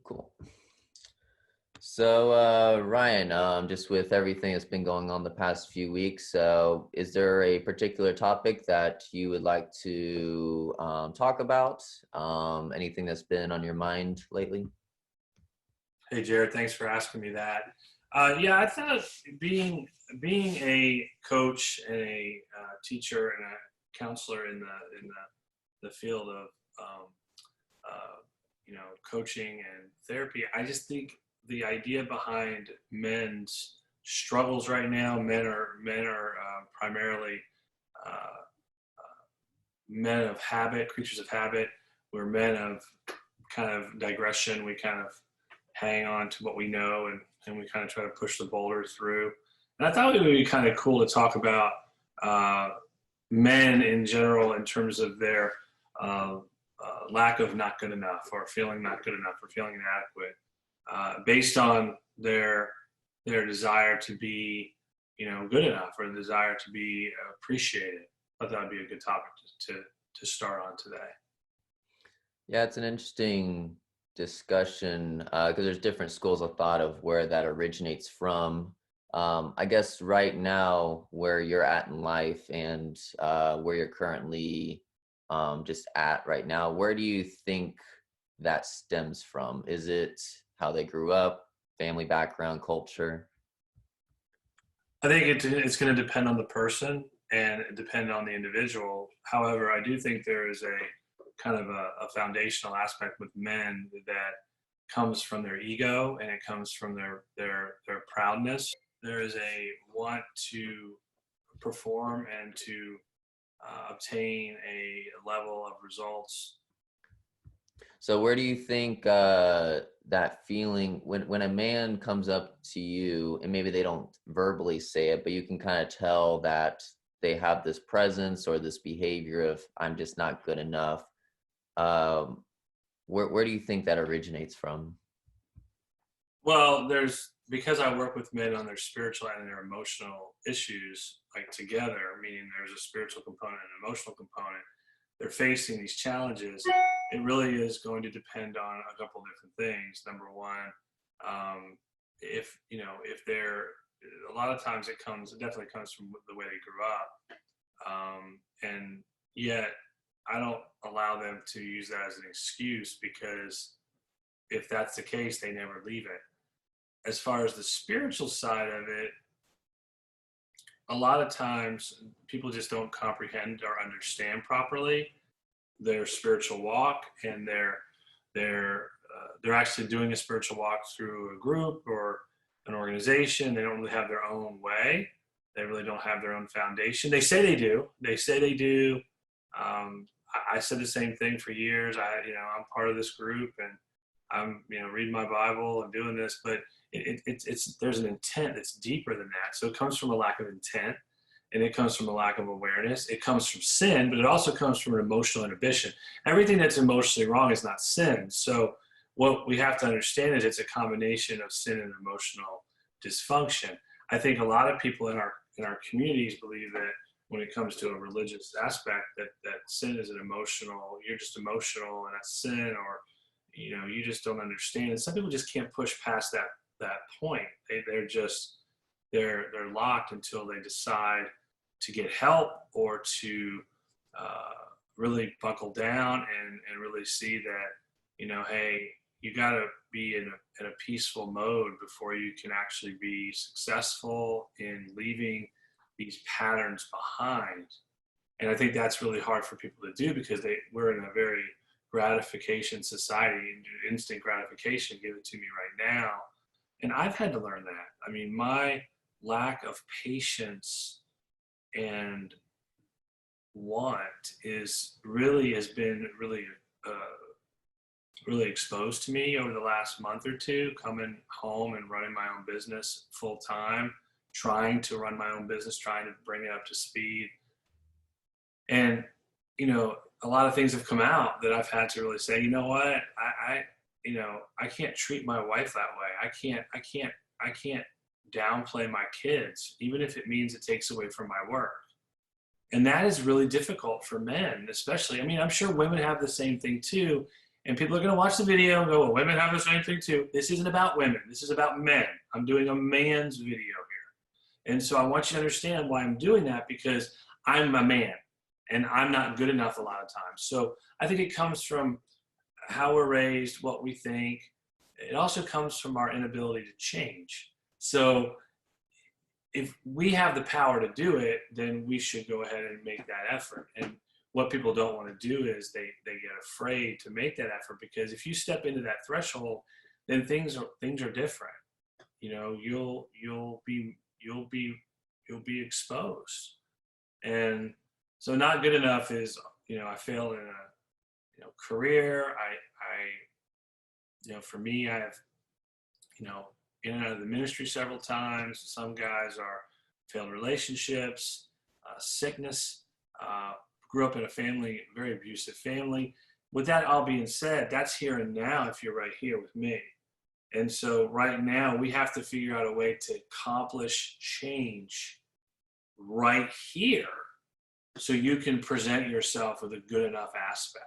Cool. So, Ryan, just with everything that's been going on the past few weeks, is there a particular topic that you would like to talk about? Anything that's been on your mind lately? Hey Jared, thanks for asking me that. Yeah, I thought being a coach and a teacher and a counselor in the field of um, coaching and therapy, I just think the idea behind men's struggles right now, men are primarily uh, men of habit, creatures of habit. We're men of kind of digression. We kind of hang on to what we know, and we kind of try to push the boulder through. And I thought it would be kind of cool to talk about uh, men in general in terms of their lack of not good enough, or feeling not good enough, or feeling inadequate, based on their desire to be, good enough, or the desire to be appreciated. I thought that would be a good topic to start on today. Yeah, it's an interesting discussion because there's different schools of thought of where that originates from. I guess right now, where you're at in life and where you're currently just at right now, where do you think that stems from? Is it how they grew up, family background, culture? I think it's going to depend on the person and depend on the individual. However, I do think there is a kind of a foundational aspect with men that comes from their ego, and it comes from their proudness. There is a want to perform and to obtain a level of results. So where do you think that feeling when a man comes up to you and maybe they don't verbally say it, but you can kind of tell that they have this presence or this behavior of I'm just not good enough. Where do you think that originates from? Well, there's because I work with men on their spiritual and their emotional issues, like together, meaning there's a spiritual component and an emotional component. They're facing these challenges. It really is going to depend on a couple of different things. Number one, if they're a lot of times it definitely comes from the way they grew up, and yet I don't allow them to use that as an excuse, because if that's the case, they never leave it. As far as the spiritual side of it, a lot of times people just don't comprehend or understand properly their spiritual walk, and they're actually doing a spiritual walk through a group or an organization. They don't really have their own way. They really don't have their own foundation. They say they do. They say they do. I said the same thing for years. I'm part of this group, and I'm reading my Bible and doing this, but it's there's an intent that's deeper than that. So it comes from a lack of intent, and it comes from a lack of awareness. It comes from sin, but it also comes from an emotional inhibition. Everything that's emotionally wrong is not sin. So what we have to understand is it's a combination of sin and emotional dysfunction. I think a lot of people in our communities believe that when it comes to a religious aspect, that sin is an emotional, you're just emotional and that's sin, or you just don't understand. And some people just can't push past that point. They're locked until they decide to get help, or to really buckle down and really see that hey, you got to be in a peaceful mode before you can actually be successful in leaving these patterns behind. And I think that's really hard for people to do, because we're in a very gratification society, instant gratification, give it to me right now. And I've had to learn that. I mean, my lack of patience and want has been really exposed to me over the last month or two, coming home and running my own business full time, trying to run my own business, trying to bring it up to speed. And, a lot of things have come out that I've had to really say, you know what, I can't treat my wife that way. I can't downplay my kids, even if it means it takes away from my work. And that is really difficult for men, especially. I mean, I'm sure women have the same thing too. And people are going to watch the video and go, well, women have the same thing too. This isn't about women. This is about men. I'm doing a man's video here. And so I want you to understand why I'm doing that, because I'm a man and I'm not good enough a lot of times. So I think it comes from how we're raised, what we think. It also comes from our inability to change. So if we have the power to do it, then we should go ahead and make that effort. And what people don't want to do is they get afraid to make that effort, because if you step into that threshold, then things are different. You know, you'll be exposed. And so not good enough is, you know, I failed in a career. For me, I've, in and out of the ministry several times. Some guys are failed relationships, sickness, grew up in a very abusive family. With that all being said, that's here and now if you're right here with me. And so right now we have to figure out a way to accomplish change right here so you can present yourself with a good enough aspect.